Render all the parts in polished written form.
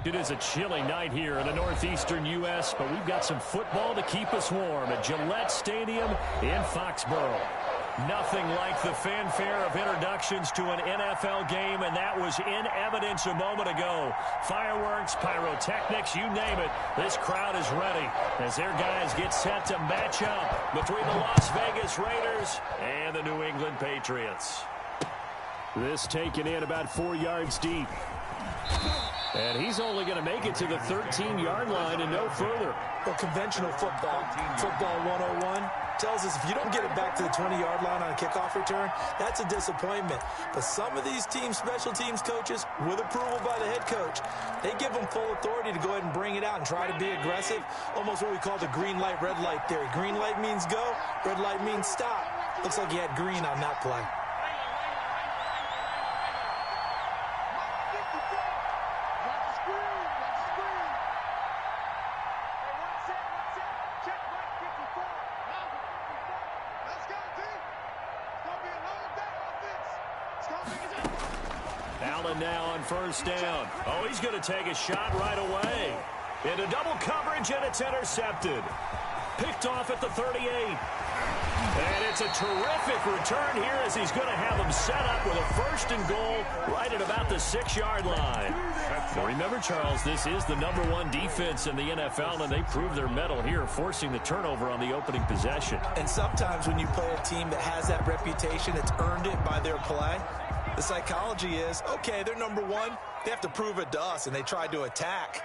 It is a chilly night here in the northeastern U.S., but we've got some football to keep us warm at Gillette Stadium in Foxborough. Nothing like the fanfare of introductions to an NFL game, and that was in evidence a moment ago. Fireworks, pyrotechnics, you name it. This crowd is ready as their guys get set to match up between the Las Vegas Raiders and the New England Patriots. This taken in about 4 yards deep. And he's only going to make it to the 13-yard line and no further. Well, conventional football 101, tells us if you don't get it back to the 20-yard line on a kickoff return, that's a disappointment. But some of these special teams coaches, with approval by the head coach, they give them full authority to go ahead and bring it out and try to be aggressive, almost what we call the green light, red light theory. Green light means go, red light means stop. Looks like he had green on that play. Allen now on first down. Oh, he's going to take a shot right away. Into double coverage, and it's intercepted. Picked off at the 38. And it's a terrific return here as he's going to have them set up with a first and goal right at about the 6-yard line. Now remember, Charles, this is the #1 defense in the NFL, and they prove their mettle here, forcing the turnover on the opening possession. And sometimes when you play a team that has that reputation, it's earned it by their play. The psychology is, okay, they're #1. They have to prove it to us, and they tried to attack.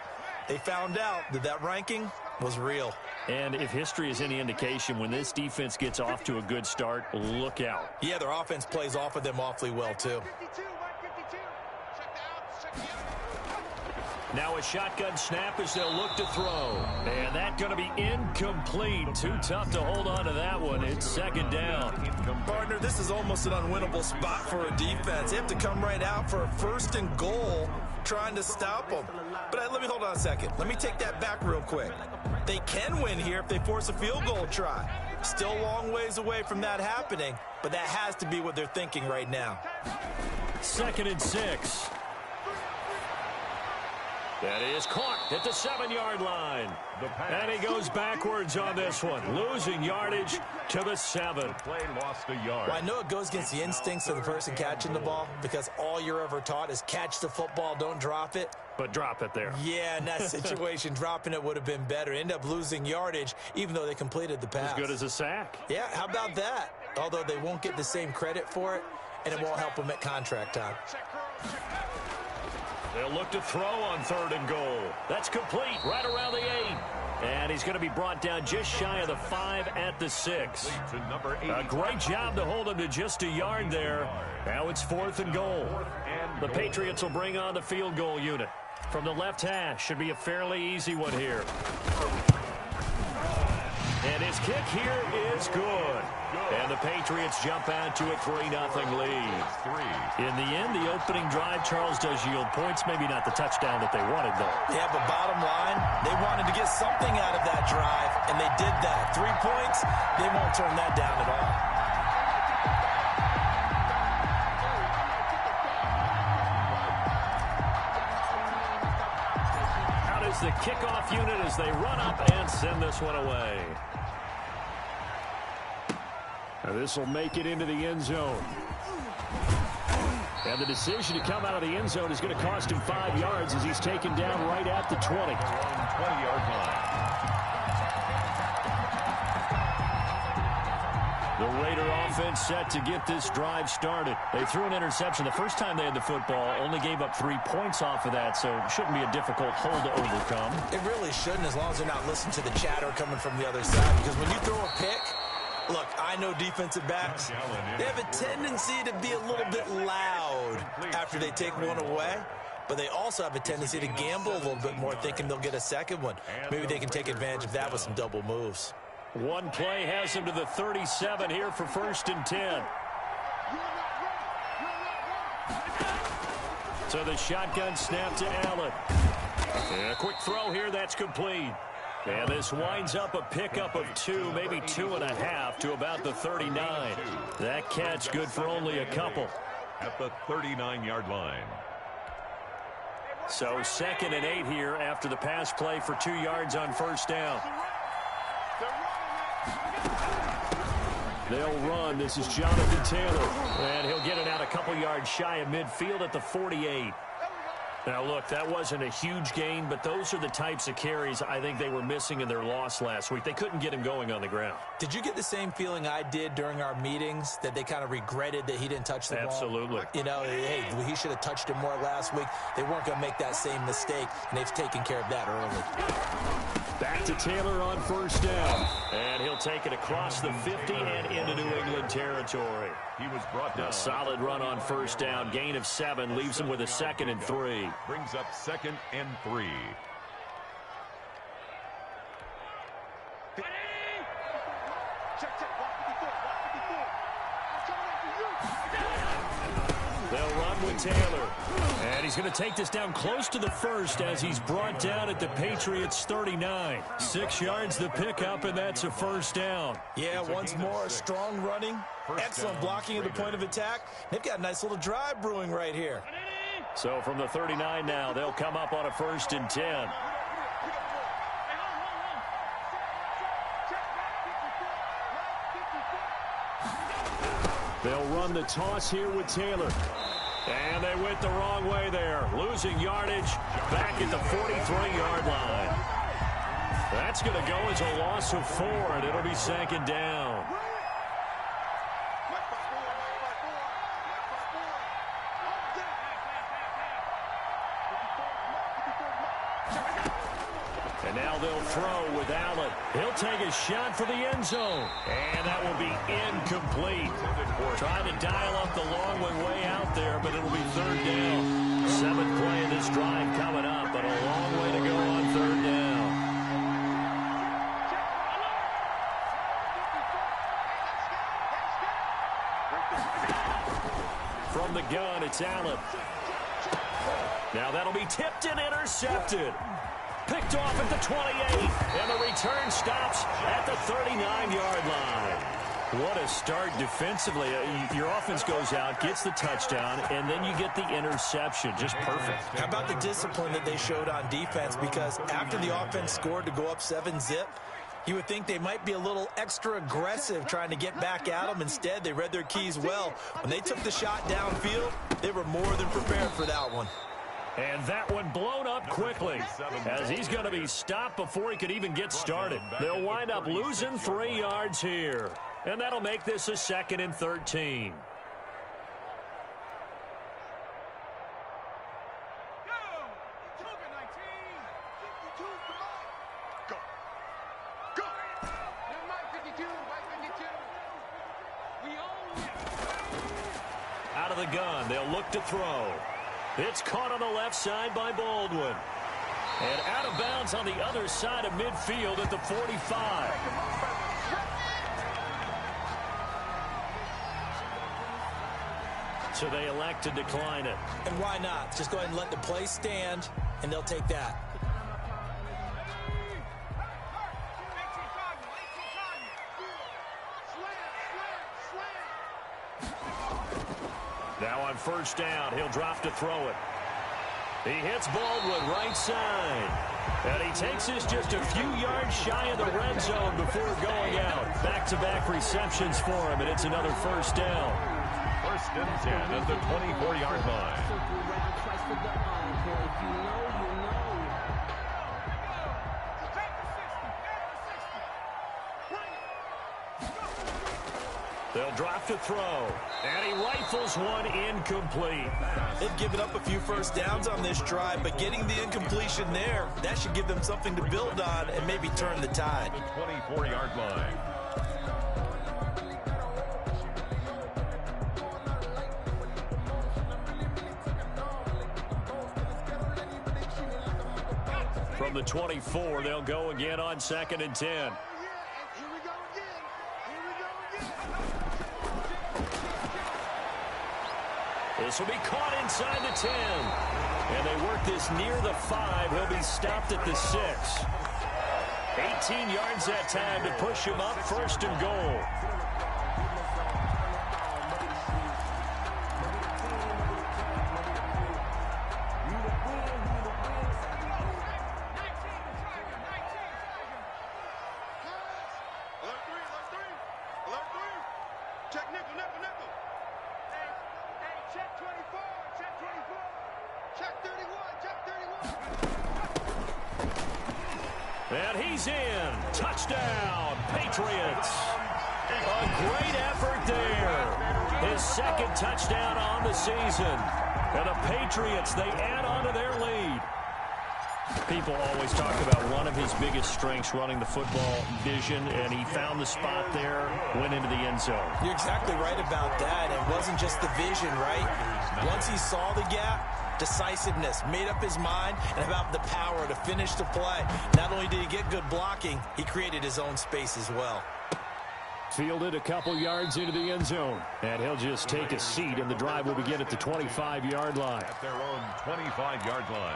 They found out that that ranking was real. And if history is any indication, when this defense gets off to a good start, look out. Yeah, their offense plays off of them awfully well, too. Now a shotgun snap as they'll look to throw. And that's going to be incomplete. Too tough to hold on to that one. It's second down. Partner, this is almost an unwinnable spot for a defense. They have to come right out for a first and goal trying to stop them. But let me hold on a second. Let me take that back real quick. They can win here if they force a field goal try. Still a long ways away from that happening, but that has to be what they're thinking right now. 2nd and 6. That is caught at the 7-yard line. And he goes backwards on this one, losing yardage to the 7. Play lost a yard. Well, I know it goes against the instincts of the person catching the ball because all you're ever taught is catch the football, don't drop it. But drop it there. Yeah, in that situation, dropping it would have been better. End up losing yardage, even though they completed the pass. As good as a sack. Yeah, how about that? Although they won't get the same credit for it, and it won't help them at contract time. They'll look to throw on 3rd and goal. That's complete right around the 8. And he's going to be brought down just shy of the 5 at the 6. A great job to hold him to just a yard there. Now it's 4th and goal. The Patriots will bring on the field goal unit. From the left hash, should be a fairly easy one here. And his kick here is good. And the Patriots jump out to a 3-0 lead. In the end, the opening drive, Charles, does yield points. Maybe not the touchdown that they wanted, though. Yeah, but bottom line, they wanted to get something out of that drive, and they did that. 3 points, they won't turn that down at all. Out is the kickoff unit as they run up and send this one away. Now this will make it into the end zone. And the decision to come out of the end zone is going to cost him 5 yards as he's taken down right at the 20. 20-yard line. The Raider offense set to get this drive started. They threw an interception the first time they had the football, only gave up 3 points off of that, so it shouldn't be a difficult hole to overcome. It really shouldn't, as long as they're not listening to the chatter coming from the other side, because when you throw a pick, look, I know defensive backs, they have a tendency to be a little bit loud after they take one away, but they also have a tendency to gamble a little bit more, thinking they'll get a second one. Maybe they can take advantage of that with some double moves. One play has him to the 37 here for 1st and 10. So the shotgun snap to Allen. And a quick throw here, that's complete. And this winds up a pickup of 2, maybe 2.5 to about the 39. That catch good for only a couple. At the 39-yard line. So 2nd and 8 here after the pass play for 2 yards on first down. They'll run. This is Jonathan Taylor. And he'll get it out a couple yards shy of midfield at the 48. Now, look, that wasn't a huge gain, but those are the types of carries I think they were missing in their loss last week. They couldn't get him going on the ground. Did you get the same feeling I did during our meetings, that they kind of regretted that he didn't touch the ball? Absolutely. You know, hey, he should have touched it more last week. They weren't going to make that same mistake, and they've taken care of that early. Back to Taylor on first down. And he'll take it across the 50 and into New England territory. He was brought down. A solid run on first down. Gain of 7 leaves him with a 2nd and 3. Brings up 2nd and 3. They'll run with Taylor. And he's going to take this down close to the 1st as he's brought down at the Patriots 39. 6 yards the pickup, and that's a first down. Yeah, once more, strong running, excellent blocking at the point of attack. They've got a nice little drive brewing right here. So from the 39 now, they'll come up on a 1st and 10. They'll run the toss here with Taylor. And they went the wrong way there. Losing yardage back at the 43-yard line. That's going to go as a loss of 4, and it'll be 2nd down. And now they'll throw with Allen. He'll take a shot for the end zone. And that will be incomplete. Trying to dial up the long way out there, but it'll be 3rd down. 7th play of this drive coming up, but a long way to go on 3rd down. From the gun, it's Allen. Now that'll be tipped and intercepted. Picked off at the 28, and the return stops at the 39-yard line. What a start defensively. Your offense goes out, gets the touchdown, and then you get the interception. Just perfect. How about the discipline that they showed on defense? Because after the offense scored to go up 7-zip, you would think they might be a little extra aggressive trying to get back at them. Instead, they read their keys well. When they took the shot downfield, they were more than prepared for that one. And that one blown up quickly as he's going to be stopped before he could even get started. They'll wind up losing 3 yards here. And that'll make this a 2nd and 13. Out of the gun, they'll look to throw. It's caught on the left side by Baldwin. And out of bounds on the other side of midfield at the 45. So they elect to decline it. And why not? Just go ahead and let the play stand, and they'll take that. Now on first down, he'll drop to throw it. He hits Baldwin right side. And he takes this just a few yards shy of the red zone before going out. Back-to-back receptions for him, and it's another first down. 1st and 10 at the 24-yard line. They'll drop to throw. And he rifles one incomplete. They've given up a few first downs on this drive, but getting the incompletion there, that should give them something to build on and maybe turn the tide. The 24-yard line. From the 24, they'll go again on 2nd and 10. This will be caught inside the 10. And they work this near the 5. He'll be stopped at the 6. 18 yards that time to push him up, 1st and goal. nickel, nickel, nickel. Hey, check 24, check 24. Check 31, check 31. And he's in. Touchdown, Patriots. A great effort there. His second touchdown on the season. And the Patriots, they add on to their lead. People always talk about one of his biggest strengths, running the football, vision, and he found the spot there, went into the end zone. You're exactly right about that. It wasn't just the vision, right? Once he saw the gap, decisiveness, made up his mind, and about the power to finish the play. Not only did he get good blocking, he created his own space as well. Fielded a couple yards into the end zone, and he'll just take a seat, and the drive will begin at the 25-yard line. At their own 25-yard line.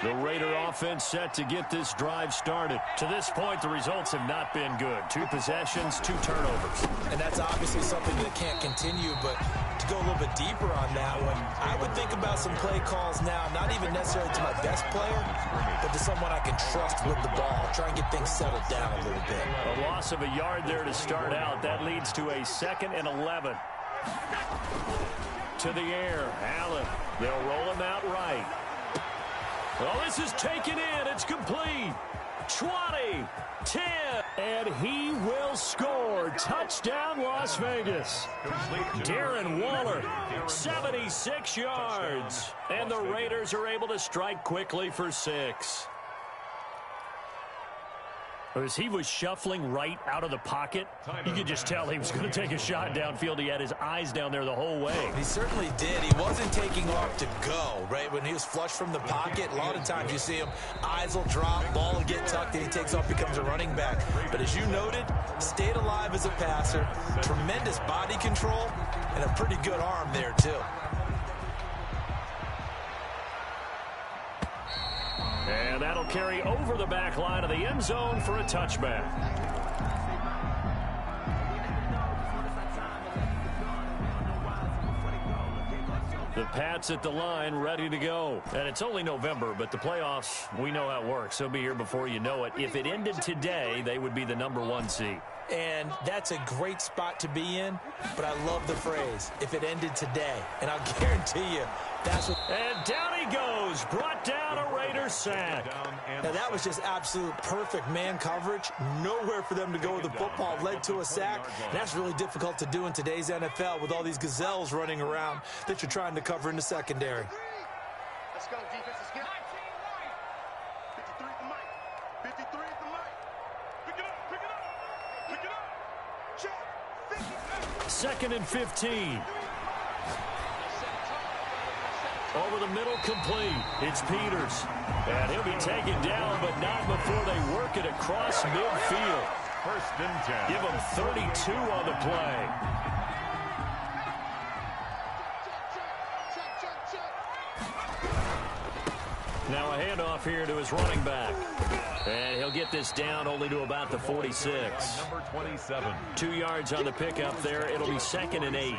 The Raider offense set to get this drive started. To this point, the results have not been good. 2 possessions, 2 turnovers. And that's obviously something that can't continue, but to go a little bit deeper on that one, I would think about some play calls now, not even necessarily to my best player, but to someone I can trust with the ball. Try and get things settled down a little bit. A loss of a yard there to start out. That leads to a 2nd and 11. To the air, Allen. They'll roll him out right. Well, this is taken in. It's complete. 20, 10, and he will score. Touchdown, Las Vegas. Darren Waller, 76 yards. And the Raiders are able to strike quickly for 6. As he was shuffling right out of the pocket, you could just tell he was going to take a shot downfield. He had his eyes down there the whole way. He certainly did. He wasn't taking off to go, right? When he was flush from the pocket, a lot of times you see him, eyes will drop, ball will get tucked, and he takes off, becomes a running back. But as you noted, stayed alive as a passer, tremendous body control, and a pretty good arm there, too. And that'll carry over the back line of the end zone for a touchback. The Pats at the line, ready to go. And it's only November, but the playoffs, we know how it works. They'll be here before you know it. If it ended today, they would be the #1 seed. And that's a great spot to be in, but I love the phrase, if it ended today. And I'll guarantee you, that's what... And down he goes, brought down a Raiders sack. Now, that was just absolute perfect man coverage. Nowhere for them to go with the football. Led to a sack. And that's really difficult to do in today's NFL with all these gazelles running around that you're trying to cover in the secondary. Let's go, defense. Let's get 53 at the mic. 53 at the mic. Pick it up, pick it up. Pick it up. Check. 2nd and 15. Over the middle, complete. It's Peters. And he'll be taken down, but not before they work it across midfield. 1st and 10. Give him 32 on the play. Now a handoff here to his running back. And he'll get this down only to about the 46. Number 27. 2 yards on the pickup there. It'll be 2nd and 8.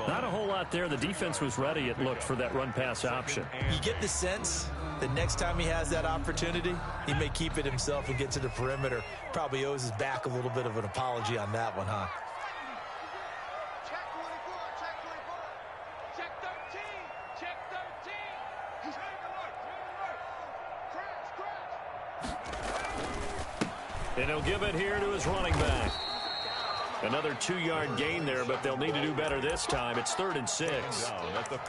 Not a whole lot there. The defense was ready, it looked, for that run-pass option. You get the sense that next time he has that opportunity, he may keep it himself and get to the perimeter. Probably owes his back a little bit of an apology on that one, huh? Check 24, check 24. Check 13, check 13. He's And he'll give it here to his running back. Another 2-yard gain there, but they'll need to do better this time. It's 3rd and 6.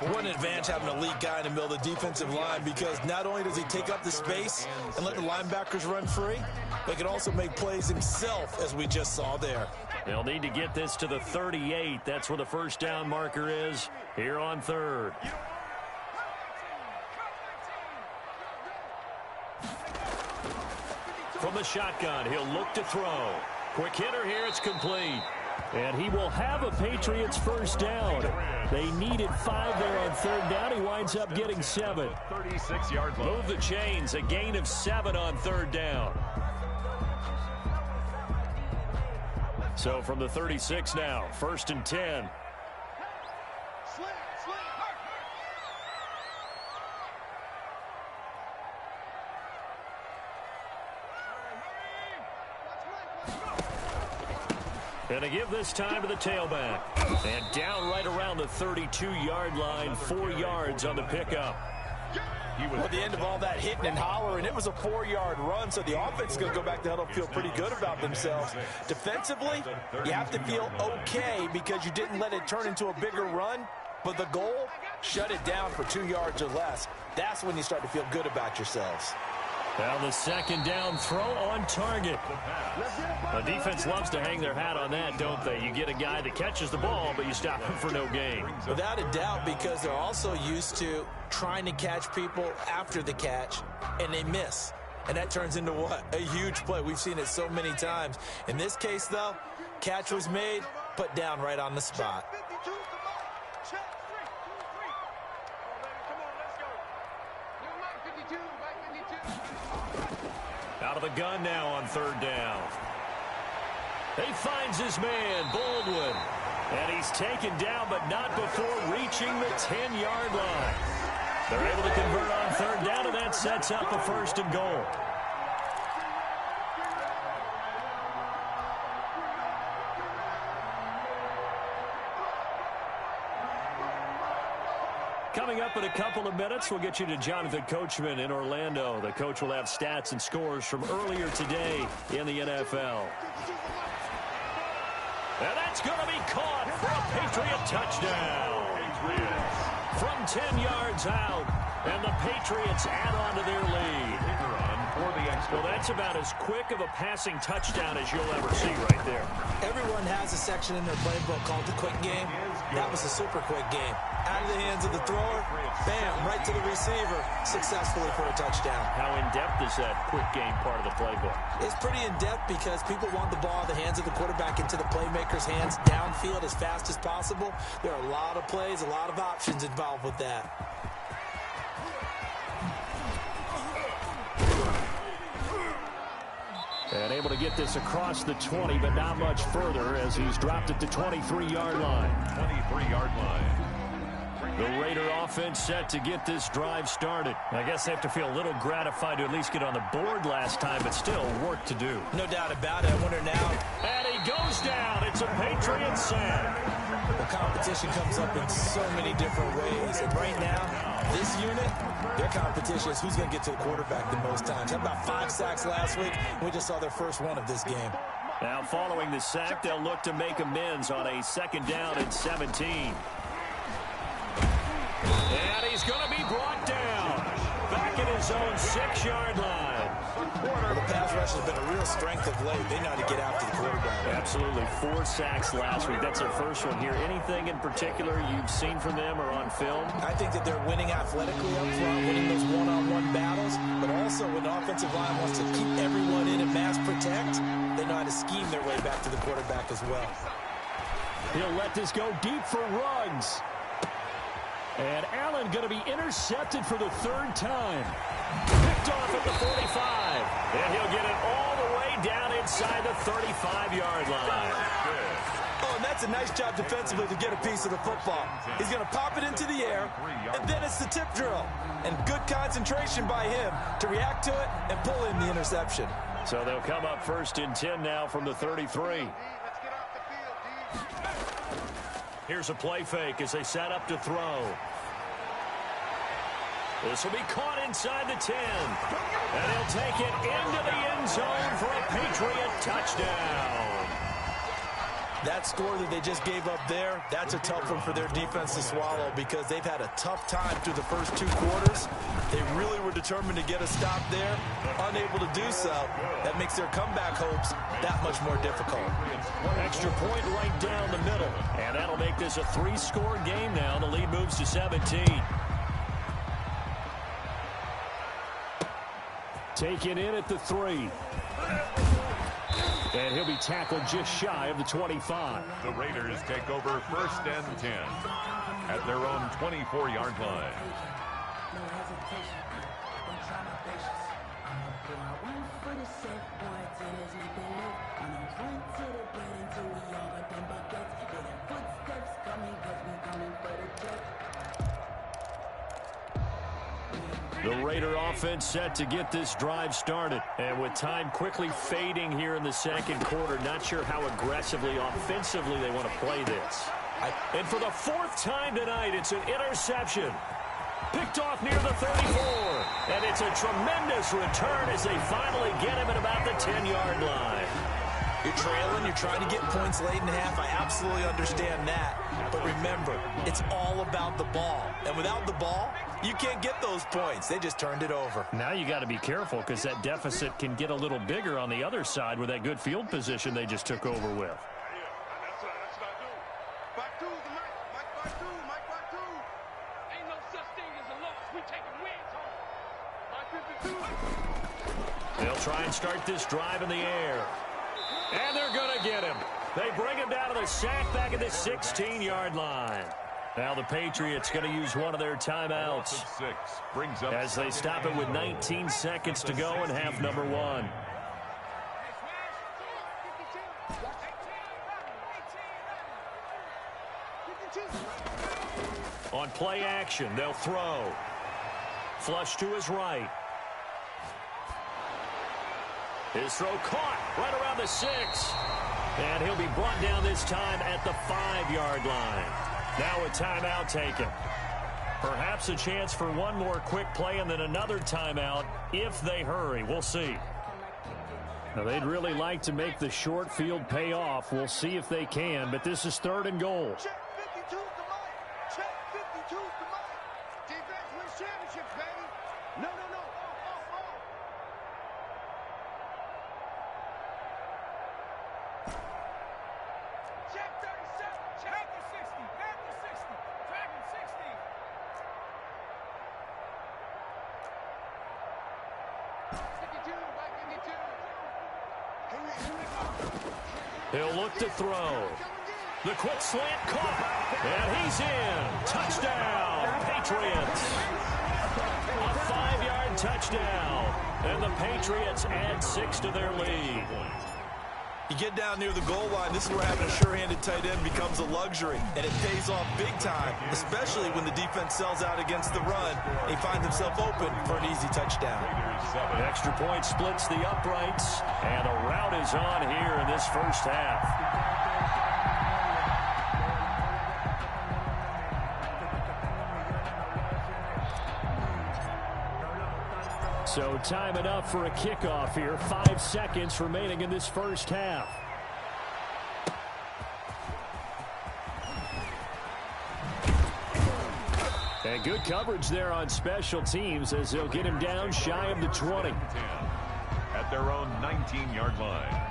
What an advantage having an elite guy in the middle of the defensive line, because not only does he take up the space and let the linebackers run free, but he can also make plays himself, as we just saw there. They'll need to get this to the 38. That's where the first down marker is here on 3rd. From the shotgun, he'll look to throw. Quick hitter here, it's complete. And he will have a Patriots first down. They needed 5 there on 3rd down. He winds up getting 7. 36-yard line. Move the chains, a gain of 7 on 3rd down. So from the 36 now, 1st and 10. And to give this time to the tailback. And down right around the 32-yard line, 4 yards on the pickup. Well, at the end of all that hitting and hollering, it was a 4-yard run, so the offense is going to go back to huddle, feel pretty good about themselves. Defensively, you have to feel okay because you didn't let it turn into a bigger run, but the goal, shut it down for 2 yards or less. That's when you start to feel good about yourselves. Now the second down throw on target. The defense loves to hang their hat on that, don't they? You get a guy that catches the ball, but you stop him for no gain. Without a doubt, because they're also used to trying to catch people after the catch, and they miss. And that turns into what? A huge play. We've seen it so many times. In this case, though, catch was made, put down right on the spot. Out of the gun now on third down. He finds his man, Baldwin. And he's taken down, but not before reaching the 10-yard line. They're able to convert on third down, and that sets up a 1st and goal. Coming up in a couple of minutes, we'll get you to Jonathan Coachman in Orlando. The coach will have stats and scores from earlier today in the NFL. And that's going to be caught for a Patriot touchdown. From 10 yards out, and the Patriots add on to their lead. Well, that's about as quick of a passing touchdown as you'll ever see right there. Everyone has a section in their playbook called the quick game. That was a super quick game. Out of the hands of the thrower, bam, right to the receiver, successfully for a touchdown. How in-depth is that quick game part of the playbook? It's pretty in-depth because people want the ball in the hands of the quarterback into the playmaker's hands downfield as fast as possible. There are a lot of plays, a lot of options involved with that. And able to get this across the 20, but not much further as he's dropped it to 23-yard line. 23-yard line. The Raider offense set to get this drive started. I guess they have to feel a little gratified to at least get on the board last time, but still work to do. No doubt about it. I wonder now. And he goes down. It's a Patriot sack. The competition comes up in so many different ways. And right now, this unit, their competition is who's going to get to the quarterback the most times. Had about 5 sacks last week. We just saw their first one of this game. Now following the sack, they'll look to make amends on a 2nd down and 17. And he's going to be brought down. Back at his own 6-yard line. Well, the pass rush has been a real strength of late. They know how to get after the quarterback. Absolutely. 4 sacks last week. That's their first one here. Anything in particular you've seen from them or on film? I think that they're winning athletically up front, winning those one-on-one battles, but also when the offensive line wants to keep everyone in and mass protect, they know how to scheme their way back to the quarterback as well. He'll let this go deep for Ruggs. And Allen going to be intercepted for the 3rd time. Picked off at the 45. And he'll get it all the way down inside the 35-yard line. Oh, and that's a nice job defensively to get a piece of the football. He's going to pop it into the air, and then it's the tip drill. And good concentration by him to react to it and pull in the interception. So they'll come up 1st and 10 now from the 33. Here's a play fake as they set up to throw. This will be caught inside the 10. And he'll take it into the end zone for a Patriot touchdown. That score that they just gave up there, that's a tough one for their defense to swallow because they've had a tough time through the first 2 quarters. They really were determined to get a stop there, unable to do so. That makes their comeback hopes that much more difficult. Extra point right down the middle. And that'll make this a 3-score game now. The lead moves to 17. Taken in at the 3. And he'll be tackled just shy of the 25. The Raiders take over 1st and 10 at their own 24-yard line. The Raider offense set to get this drive started. And with time quickly fading here in the second quarter, not sure how aggressively, offensively they want to play this. And for the fourth time tonight, it's an interception. Picked off near the 34. And it's a tremendous return as they finally get him at about the 10-yard line. You're trailing, you're trying to get points late in half. I absolutely understand that. But remember, it's all about the ball. And without the ball, you can't get those points. They just turned it over. Now you got to be careful because that deficit can get a little bigger on the other side with that good field position they just took over with. That's what I do. Back two, the Mike back two, Mike back two. Ain't no such thing as a loss. We taking wins home. Mike 52. They'll try and start this drive in the air. And they're going to get him. They bring him down to the sack back at the 16-yard line. Now the Patriots going to use one of their timeouts as they stop it with 19 seconds to go in half number one. On play action, they'll throw. Flush to his right. His throw caught right around the 6. And he'll be brought down this time at the 5-yard line. Now a timeout taken. Perhaps a chance for one more quick play and then another timeout if they hurry. We'll see. Now they'd really like to make the short field pay off. We'll see if they can, but this is 3rd and goal. Check 52's the Mike. Check 52's the Mike. Defense wins championships, baby. No. Check 37. Check the 60. Back the 60. Dragon 60. He'll look to throw. The quick slant caught. And he's in. Touchdown, Patriots. A 5-yard touchdown. And the Patriots add 6 to their lead. You get down near the goal line, this is where having a sure-handed tight end becomes a luxury, and it pays off big time, especially when the defense sells out against the run and he finds himself open for an easy touchdown. An extra point splits the uprights, and a rout is on here in this first half. So time enough for a kickoff here. 5 seconds remaining in this first half. And good coverage there on special teams as they'll get him down shy of the 20. At their own 19-yard line.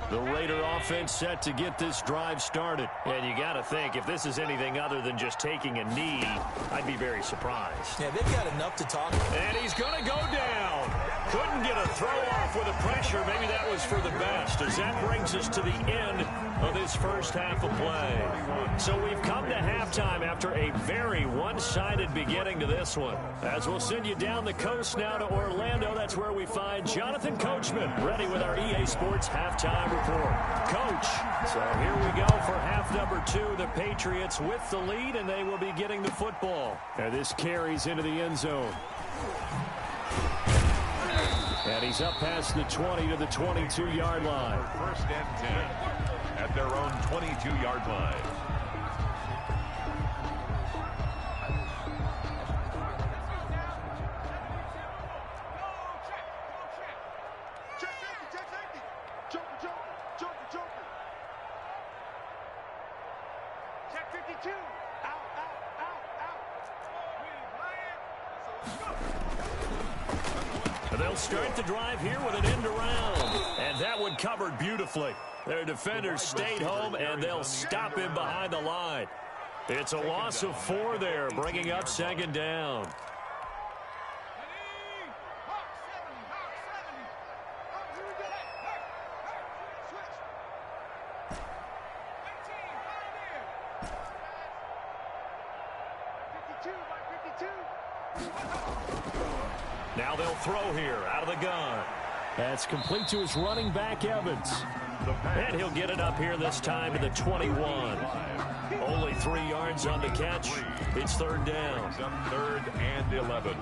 The Raider offense set to get this drive started. And you got to think, if this is anything other than just taking a knee, I'd be very surprised. Yeah, they've got enough to talk about. And he's going to go down. Couldn't get a throw off with the pressure. Maybe that was for the best, as that brings us to the end of this first half of play. So we've come to halftime after a very one-sided beginning to this one. As we'll send you down the coast now to Orlando, that's where we find Jonathan Coachman ready with our EA Sports halftime report. Coach, so here we go for half number 2. The Patriots with the lead, and they will be getting the football. And this carries into the end zone. And he's up past the 20 to the 22-yard line. 1st and 10 at their own 22-yard line. Check 52. Out. And they'll start the drive here with an end around. And that one covered beautifully. Their defenders stayed home, and they'll stop him behind the line. It's a loss of 4 there, bringing up 2nd down. Now they'll throw here out of the gun. That's complete to his running back, Evans. And he'll get it up here this time to the 21. Only 3 yards on the catch. It's third down. Third and 11.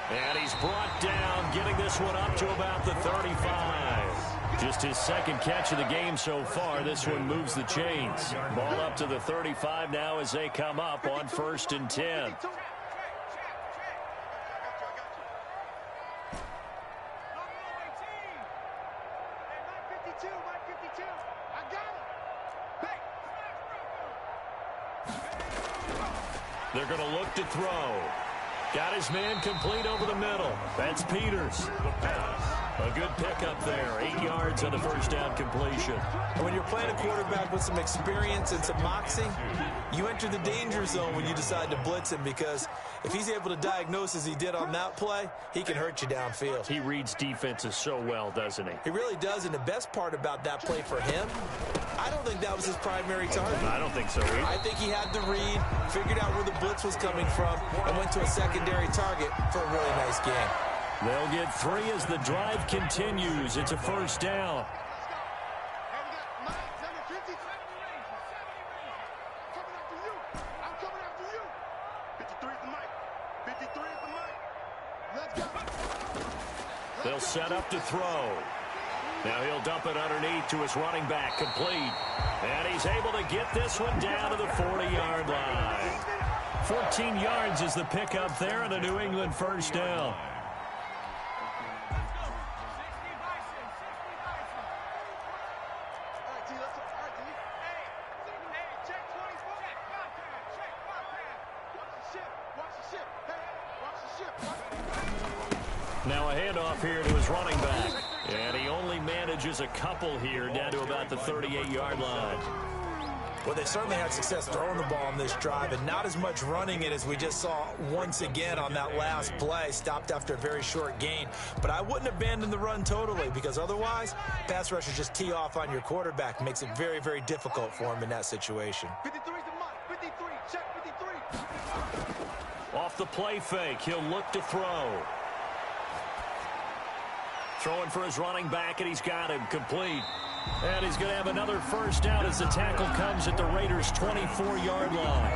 And he's brought down, getting this one up to about the 35. Just his second catch of the game so far. This one moves the chains. Ball up to the 35 now as they come up on 1st and 10. They're going to look to throw. Got his man complete over the middle. That's Peters. A good pickup there. 8 yards on the first down completion. And when you're playing a quarterback with some experience and some moxie, you enter the danger zone when you decide to blitz him, because if he's able to diagnose as he did on that play, he can hurt you downfield. He reads defenses so well, doesn't he? He really does, and the best part about that play for him, I don't think that was his primary target. I don't think so either. I think he had the read, figured out where the blitz was coming from, and went to a secondary target for a really nice game. They'll get 3 as the drive continues. It's a first down. They'll set up to throw. Now he'll dump it underneath to his running back, complete. And he's able to get this one down to the 40-yard line. 14 yards is the pickup there, and a New England first down. Now a handoff here to his running back. And he only manages a couple here down to about the 38-yard line. Well, they certainly had success throwing the ball on this drive, and not as much running it as we just saw once again on that last play. Stopped after a very short gain. But I wouldn't abandon the run totally, because otherwise, pass rushers just tee off on your quarterback. Makes it very, very difficult for him in that situation. 53 is the mark. 53. Check 53. Off the play fake, he'll look to throw. Throwing for his running back, and he's got him complete. And he's going to have another first down as the tackle comes at the Raiders' 24-yard line.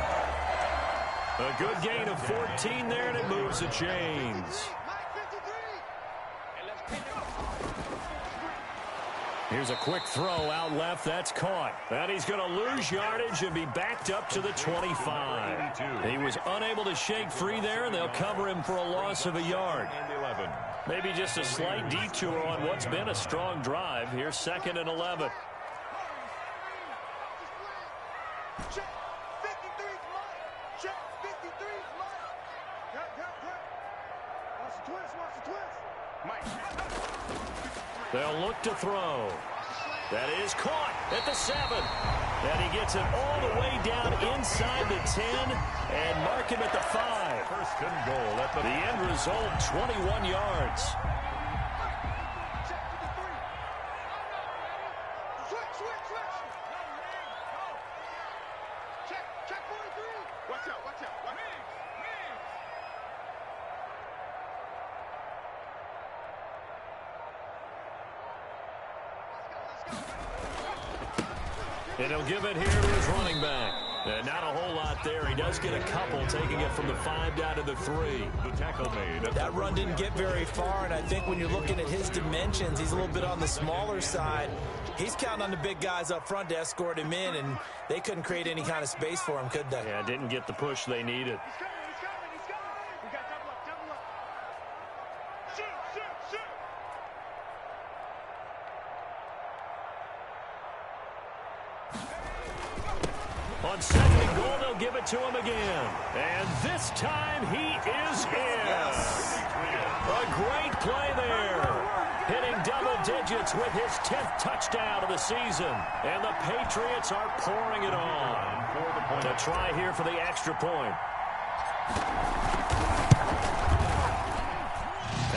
A good gain of 14 there, and it moves the chains. Here's a quick throw out left. That's caught. And he's going to lose yardage and be backed up to the 25. He was unable to shake free there, and they'll cover him for a loss of a yard. Maybe just a slight detour on what's been a strong drive. Here's 2nd and 11. Check 53's mark. Check 53's mark. Watch the twist. Watch the twist. Mike. They'll look to throw. That is caught at the 7. And he gets it all the way down inside the 10 and mark him at the 5. First and goal at the end result, 21 yards. Check 53. Switch. Check 43. Watch out. And he'll give it here to his running back. And not a whole lot there. He does get a couple, taking it from the 5 down to the 3. The tackle made. That run didn't get very far, and I think when you're looking at his dimensions, he's a little bit on the smaller side. He's counting on the big guys up front to escort him in, and they couldn't create any kind of space for him, could they? Yeah, didn't get the push they needed. He's coming. We got double up. Shoot. On 2nd and goal, they'll give it to him again. And this time he is in. A great play there. Hitting double digits with his 10th touchdown of the season. And the Patriots are pouring it on. To try here for the extra point.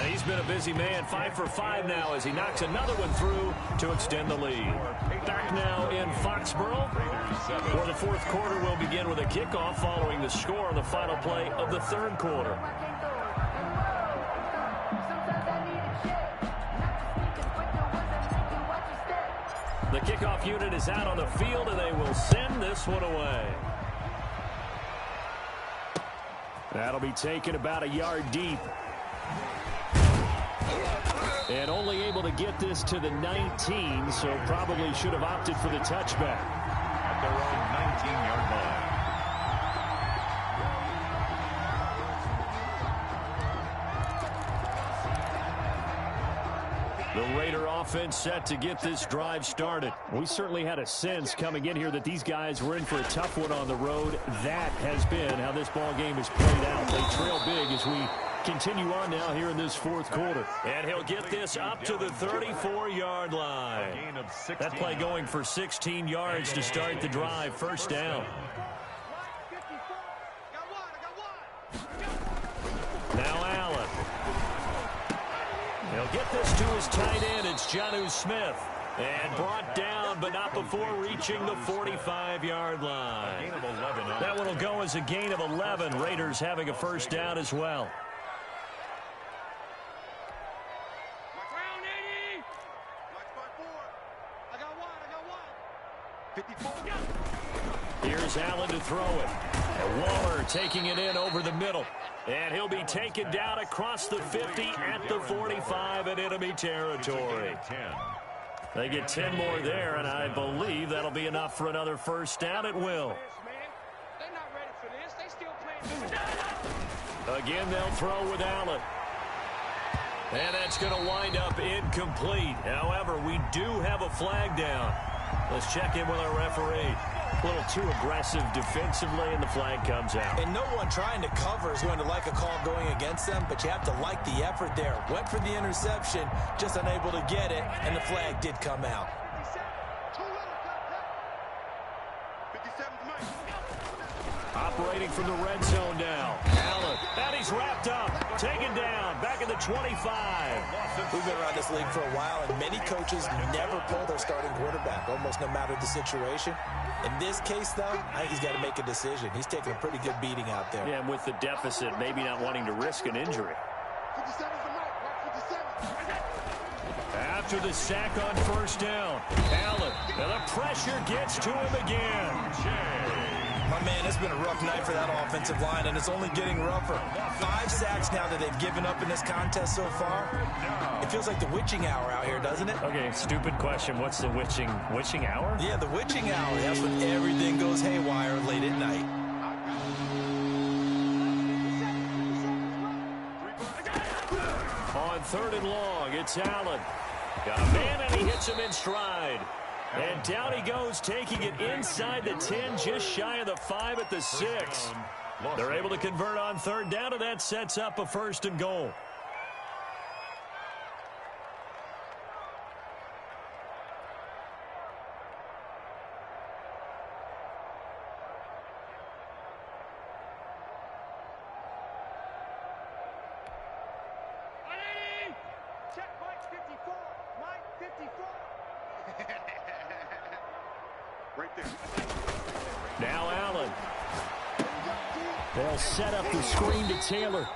And he's been a busy man, 5 for 5 now as he knocks another one through to extend the lead. Back now in Foxborough, where the fourth quarter will begin with a kickoff following the score on the final play of the third quarter. The kickoff unit is out on the field, and they will send this one away. That'll be taken about a yard deep. And only able to get this to the 19, so probably should have opted for the touchback. At their own 19-yard line. The Raider offense set to get this drive started. We certainly had a sense coming in here that these guys were in for a tough one on the road. That has been how this ball game has played out. They trail big as we continue on now here in this fourth quarter. And he'll get this up to the 34-yard line. That play going for 16 yards to start the drive. First down. Now Allen. He'll get this to his tight end. It's Jonnu Smith. And brought down, but not before reaching the 45-yard line. That one will go as a gain of 11. Raiders having a first down as well. Here's Allen to throw it. And Waller taking it in over the middle. And he'll be taken down across the 50 at the 45 in enemy territory. They get 10 more there, and I believe that'll be enough for another first down. It will. Again, they'll throw with Allen. And that's going to wind up incomplete. However, we do have a flag down. Let's check in with our referee. A little too aggressive defensively, and the flag comes out. And no one trying to cover is going to like a call going against them, but you have to like the effort there. Went for the interception, just unable to get it, and the flag did come out. Operating from the red zone now. Allen, and he's wrapped up. Taken down, back at the 25. We've been around this league for a while, and many coaches never pull their starting quarterback, almost no matter the situation. In this case, though, I think he's got to make a decision. He's taking a pretty good beating out there. Yeah, and with the deficit, maybe not wanting to risk an injury. After the sack on first down, Allen, and the pressure gets to him again. My man, it's been a rough night for that offensive line, and it's only getting rougher. 5 sacks now that they've given up in this contest so far. It feels like the witching hour out here, doesn't it? Okay, stupid question. What's the witching hour? Yeah, the witching hour. That's when everything goes haywire late at night. On third and long, it's Allen. Got a man, and he hits him in stride. And down he goes, taking it inside the 10, just shy of the 5 at the 6. They're able to convert on third down, and that sets up a first and goal. Check Mike 54. Mike 54. Right there. Now Allen. They'll set up the screen to Taylor.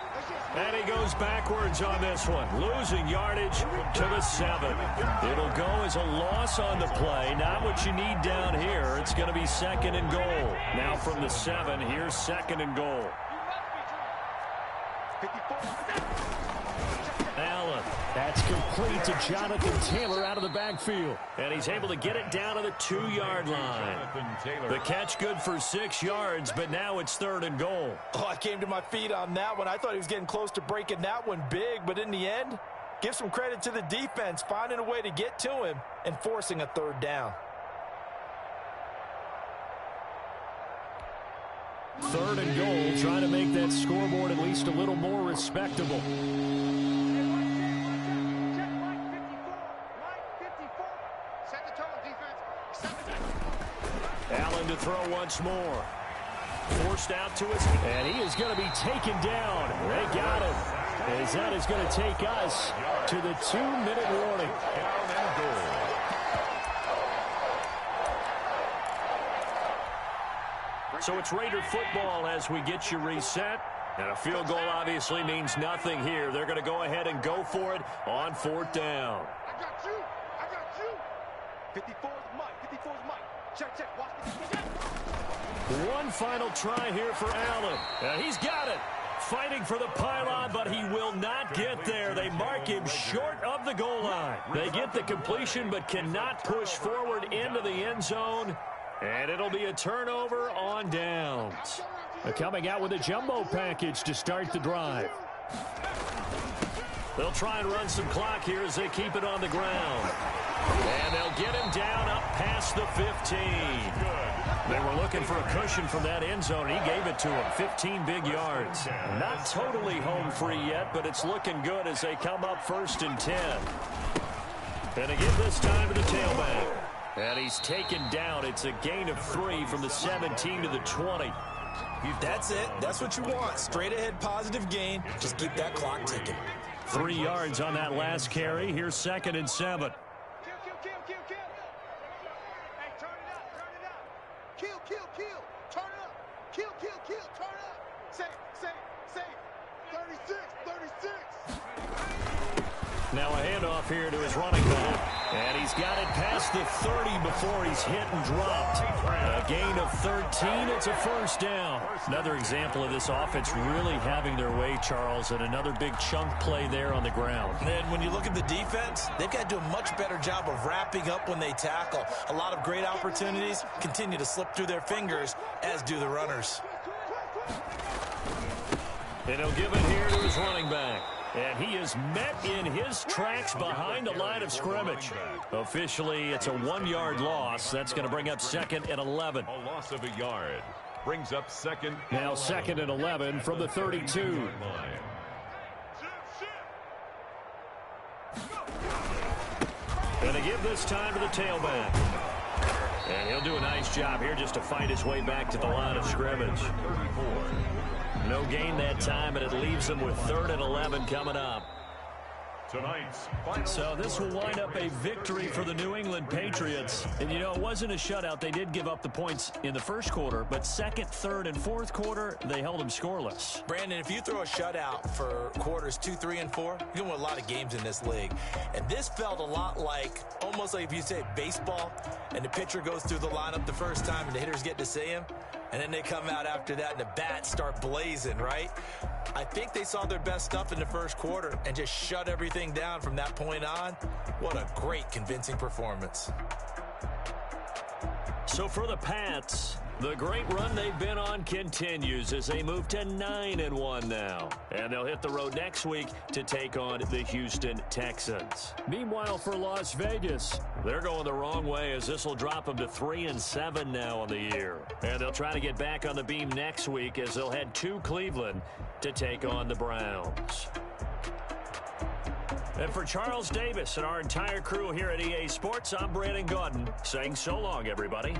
And he goes backwards on this one. Losing yardage to the 7. It'll go as a loss on the play. Not what you need down here. It's going to be second and goal. Now from the 7, here's second and goal. Allen. That's complete to Jonathan Taylor out of the backfield. And he's able to get it down to the 2-yard line. The catch good for 6 yards, but now it's third and goal. Oh, I came to my feet on that one. I thought he was getting close to breaking that one big, but in the end, give some credit to the defense, finding a way to get to him and forcing a third down. Third and goal, trying to make that scoreboard at least a little more respectable. Allen to throw once more. Forced out to his, and he is going to be taken down. They got him. as that is going to take us to the 2-minute warning. Down and goal. So it's Raider football as we get you reset. And a field goal obviously means nothing here. They're going to go ahead and go for it on 4th down. I got you. I got you. 54's Mike. 54's Mike. Check, check. Watch the One final try here for Allen. And he's got it. Fighting for the pylon, but he will not get there. They mark him short of the goal line. They get the completion, but cannot push forward into the end zone. And it'll be a turnover on downs. They're coming out with a jumbo package to start the drive. They'll try and run some clock here as they keep it on the ground. And they'll get him down up past the 15. They were looking for a cushion from that end zone, and he gave it to him. 15 big yards. Not totally home free yet, but it's looking good as they come up 1st and 10. And again this time to the tailback. And he's taken down. It's a gain of 3 from the 17 to the 20. That's it. That's what you want. Straight ahead positive gain. Just keep that clock ticking. 3 yards on that last carry. Here's 2nd and 7. Kill. Hey, turn it up. Kill. Turn it up. Kill. Turn it up. Say. 36. Now a handoff here to his running back. And he's got it past the 30 before he's hit and dropped. A gain of 13. It's a 1st down. Another example of this offense really having their way, Charles, and another big chunk play there on the ground. And when you look at the defense, they've got to do a much better job of wrapping up when they tackle. A lot of great opportunities continue to slip through their fingers, as do the runners. And he'll give it here to his running back. And he is met in his tracks behind the line of scrimmage. Officially, it's a 1-yard loss. That's going to bring up 2nd and 11. A loss of a yard brings up 2nd. Now 2nd and 11 from the 32. And to give this time to the tailback. And he'll do a nice job here just to fight his way back to the line of scrimmage. 34. No gain that time, and it leaves them with 3rd and 11 coming up. Tonight's final. So this will wind up a victory for the New England Patriots. And, you know, it wasn't a shutout. They did give up the points in the 1st quarter, but 2nd, 3rd, and 4th quarter, they held them scoreless. Brandon, if you throw a shutout for quarters 2, 3, and 4, you're going to win a lot of games in this league. And this felt a lot like, almost like if you say baseball, and the pitcher goes through the lineup the first time, and the hitters get to see him, and then they come out after that, and the bats start blazing, right? I think they saw their best stuff in the 1st quarter and just shut everything down from that point on. What a great, convincing performance. So for the Pats, the great run they've been on continues as they move to 9-1 now. And they'll hit the road next week to take on the Houston Texans. Meanwhile, for Las Vegas, they're going the wrong way as this will drop them to 3-7 now on the year. And they'll try to get back on the beam next week as they'll head to Cleveland to take on the Browns. And for Charles Davis and our entire crew here at EA Sports, I'm Brandon Gaudin saying so long, everybody.